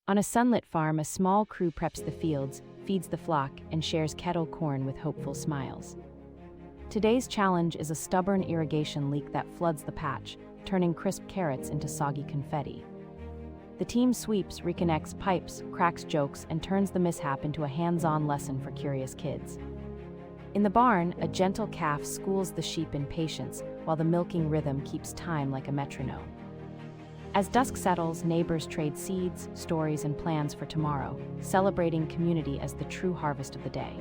On a sunlit farm, a small crew preps the fields, feeds the flock, and shares kettle corn with hopeful smiles. Today's challenge is a stubborn irrigation leak that floods the patch, turning crisp carrots into soggy confetti. The team sweeps, reconnects pipes, cracks jokes, and turns the mishap into a hands-on lesson for curious kids. In the barn, a gentle calf schools the sheep in patience, while the milking rhythm keeps time like a metronome. As dusk settles, neighbors trade seeds, stories, and plans for tomorrow, celebrating community as the true harvest of the day.